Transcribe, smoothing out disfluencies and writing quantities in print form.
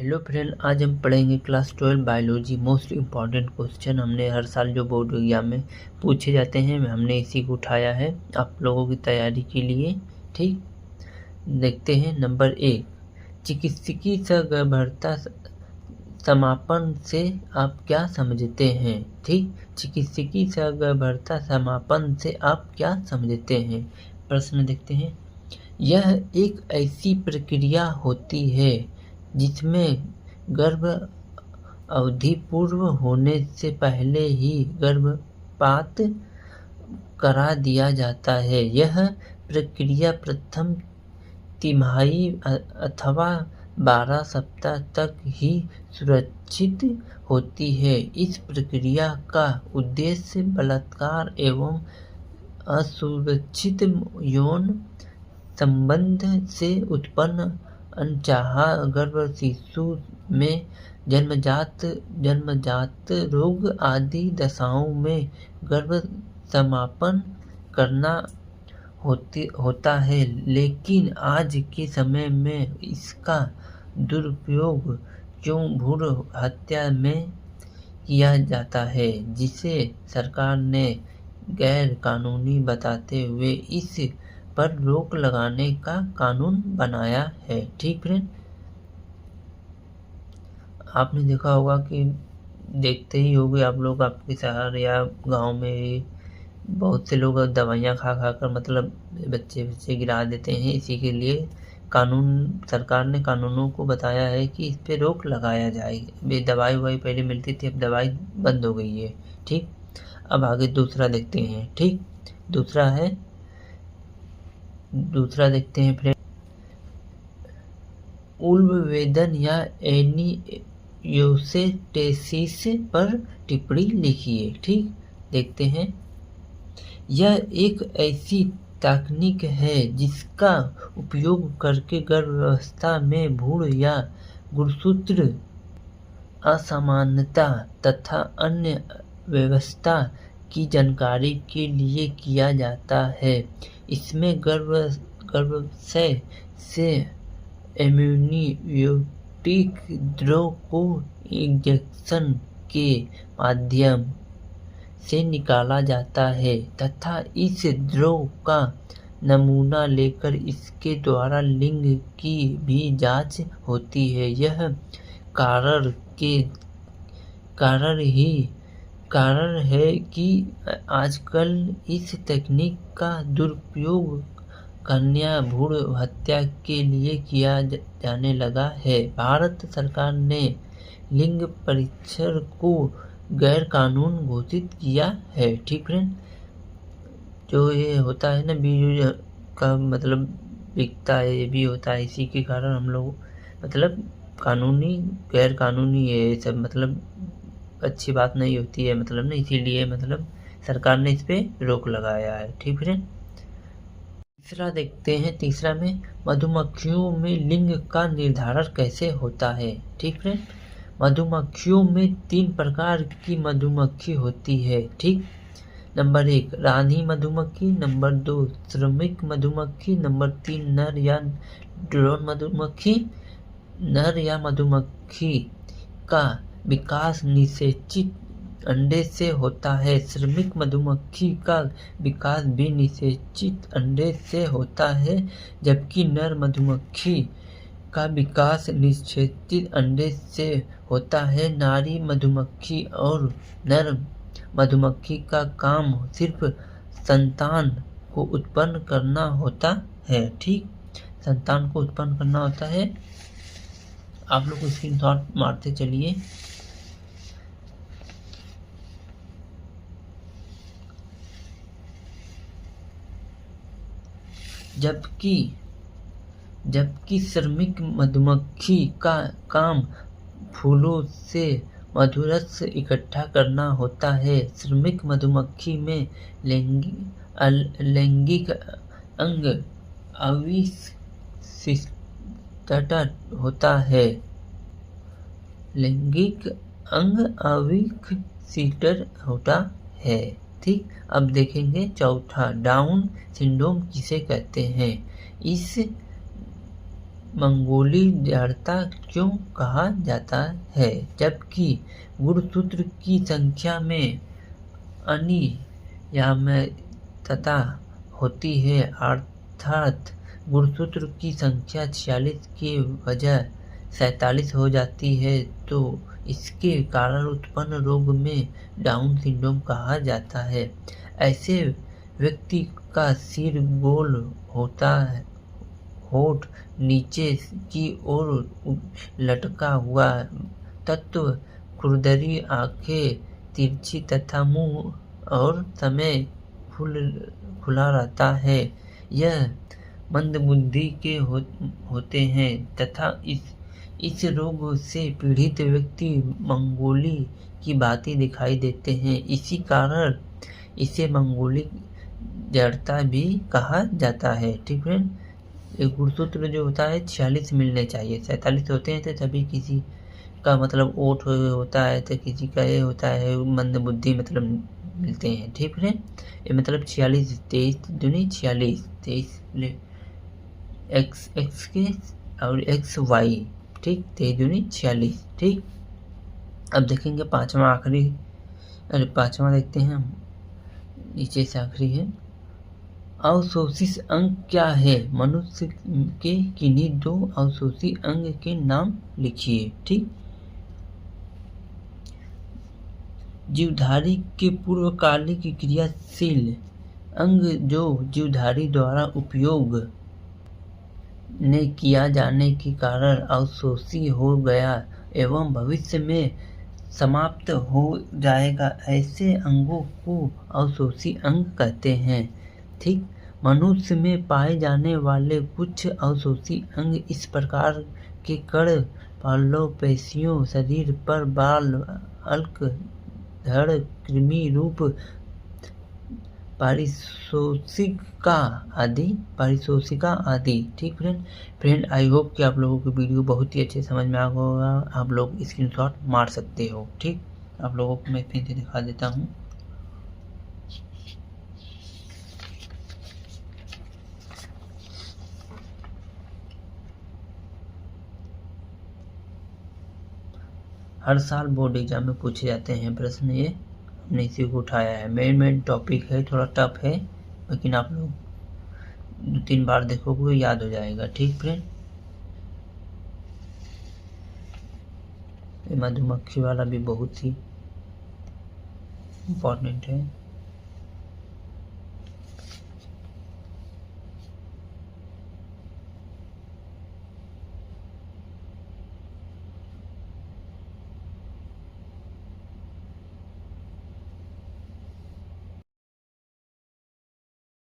Hello friend, आज हम पढ़ेंगे class 12 biology. Most important question हमने हर साल जो बोर्ड एग्जाम में पूछे जाते हैं, हमने इसी को उठाया है आप लोगों की तैयारी के लिए। ठीक, देखते हैं। नंबर 1, चिकित्सकीय सगर्भता समापन से आप क्या समझते हैं? ठीक, चिकित्सकीय सगर्भता समापन से आप क्या समझते हैं? प्रश्न देखते हैं। यह एक ऐसी प्रक्रिया होती है जिसमें गर्भ अवधि पूर्ण होने से पहले ही गर्भपात करा दिया जाता है। यह प्रक्रिया प्रथम तिमाही अथवा 12 सप्ताह तक ही सुरक्षित होती है। इस प्रक्रिया का उद्देश्य बलात्कार एवं असुरक्षित यौन संबंध से उत्पन्न अनचाहा गर्भ शिशु में जन्मजात रोग आदि दशाओं में गर्भ समापन करना होता है। लेकिन आज के समय में इसका दुरुपयोग क्यों भ्रूण हत्या में किया जाता है, जिसे सरकार ने गैर कानूनी बताते हुए इस पर रोक लगाने का कानून बनाया है। ठीक फ्रेंड, आपने देखा होगा कि देखते ही होंगे आप लोग, आपके शहर या गांव में बहुत से लोग दवाइयाँ खा कर मतलब बच्चे गिरा देते हैं। इसी के लिए सरकार ने कानूनों को बताया है कि इस पे रोक लगाया जाए। दवाई पहले मिलती थी, अब दवाई बंद हो गई है। ठीक, अब आगे दूसरा देखते हैं। ठीक, दूसरा देखते हैं फ्रेंड। उल्बवेदन या एनियोसेटेसिस पर टिप्पणी लिखिए। ठीक, देखते हैं। यह एक ऐसी तकनीक है जिसका उपयोग करके गर्भावस्था में भ्रूण या गुणसूत्र असामान्यता तथा अन्य व्यवस्था की जानकारी के लिए किया जाता है। इसमें गर्भाशय से एम्नियोटिक द्रव को इंजेक्शन के माध्यम से निकाला जाता है तथा इस द्रव का नमूना लेकर इसके द्वारा लिंग की भी जांच होती है। यह कारण है कि आजकल इस तकनीक का दुरुपयोग कन्या भ्रूण हत्या के लिए किया जाने लगा है। भारत सरकार ने लिंग परीक्षण को गैर कानून घोषित किया है। ठीक फ्रेंड, जो ये होता है ना, बीज का मतलब बिकता है, ये भी होता है। इसी के कारण हम लोग मतलब कानूनी गैर कानूनी है ये सब, मतलब अच्छी बात नहीं होती है, मतलब ना, इसीलिए मतलब सरकार ने इस पे रोक लगाया है। ठीक फ्रेंड, तीसरा देखते हैं। तीसरा में मधुमक्खियों में लिंग का निर्धारण कैसे होता है? ठीक फ्रेंड, मधुमक्खियों में 3 प्रकार की मधुमक्खी होती है। ठीक, नंबर 1 रानी मधुमक्खी, नंबर 2 श्रमिक मधुमक्खी, नंबर 3 नर या ड्रोन मधुमक्खी। नर या मधुमक्खी का विकास निषेचित अंडे से होता है। श्रमिक मधुमक्खी का विकास भी निषेचित अंडे से होता है, जबकि नर मधुमक्खी का विकास निषेचित अंडे से होता है। नारी मधुमक्खी और नर मधुमक्खी का काम सिर्फ संतान को उत्पन्न करना होता है। ठीक, संतान को उत्पन्न करना होता है। आप लोग स्क्रीनशॉट मारते चलिए। जबकि श्रमिक मधुमक्खी का काम फूलों से मधुरस इकट्ठा करना होता है। श्रमिक मधुमक्खी में लैंगिक अंग अविशिष्ट होता है। लैंगिक अंग अविकसित होता है। ठीक, अब देखेंगे चौथा, डाउन सिंड्रोम किसे कहते हैं? इस मंगोली जड़ता क्यों कहा जाता है, जबकि गुणसूत्र की संख्या में अनियमितता होती है, अर्थात गुणसूत्र की संख्या 46 के बजाय 47 हो जाती है, तो इसके कारण उत्पन्न रोग में डाउन सिंड्रोम कहा जाता है। ऐसे व्यक्ति का सिर गोल होता है, होठ नीचे की ओर लटका हुआ तत्व, खुरदरी, आंखें तिरछी तथा मुंह और समय खुला रहता है। यह मंदबुद्धि के होते हैं तथा इस रोग से पीड़ित व्यक्ति मंगोली की भांति दिखाई देते हैं। इसी कारण इसे मंगोली जड़ता भी कहा जाता है। ठीक है, एक गुणसूत्र जो होता है 46 मिलने चाहिए, 47 होते हैं तो तभी किसी का मतलब ओठ होता है, तो किसी का ये होता है मंदबुद्धि मतलब मिलते हैं। ठीक है, ये मतलब 46, 23 दूनी 46, 23 एक्स के और एक्स वाई, ठीक, 23 दूनी 46। ठीक, अब देखेंगे पांचवा देखते हैं हम, नीचे से आखिरी है। अवशोषित अंग क्या है? मनुष्य के किन्हीं 2 अवशोषित अंग के नाम लिखिए। ठीक, जीवधारी के पूर्वकालिक क्रियाशील अंग जो जीवधारी द्वारा उपयोग ने किया जाने के कारण अवशोषित हो गया एवं भविष्य में समाप्त हो जाएगा, ऐसे अंगों को अवशोषित अंग कहते हैं। ठीक, मनुष्य में पाए जाने वाले कुछ अवशोषित अंग इस प्रकार के कण, पल्लव, पेशियों, शरीर पर बाल, अल्क, धड़, कृमि रूप, पारितोषिका आदि। ठीक फ्रेंड, आई होप कि आप लोगों को वीडियो बहुत ही अच्छे समझ में आ गया होगा। आप लोग स्क्रीनशॉट मार सकते हो। ठीक, आप लोगों को मैं फिर से दिखा देता हूँ। हर साल बोर्ड एग्जाम में पूछे जाते हैं प्रश्न, ये हमने इसी को उठाया है। मेन टॉपिक है, थोड़ा टफ है, लेकिन आप लोग 2-3 बार देखोगे याद हो जाएगा। ठीक फ्रेंड, मधुमक्खी वाला भी बहुत ही इम्पोर्टेंट है।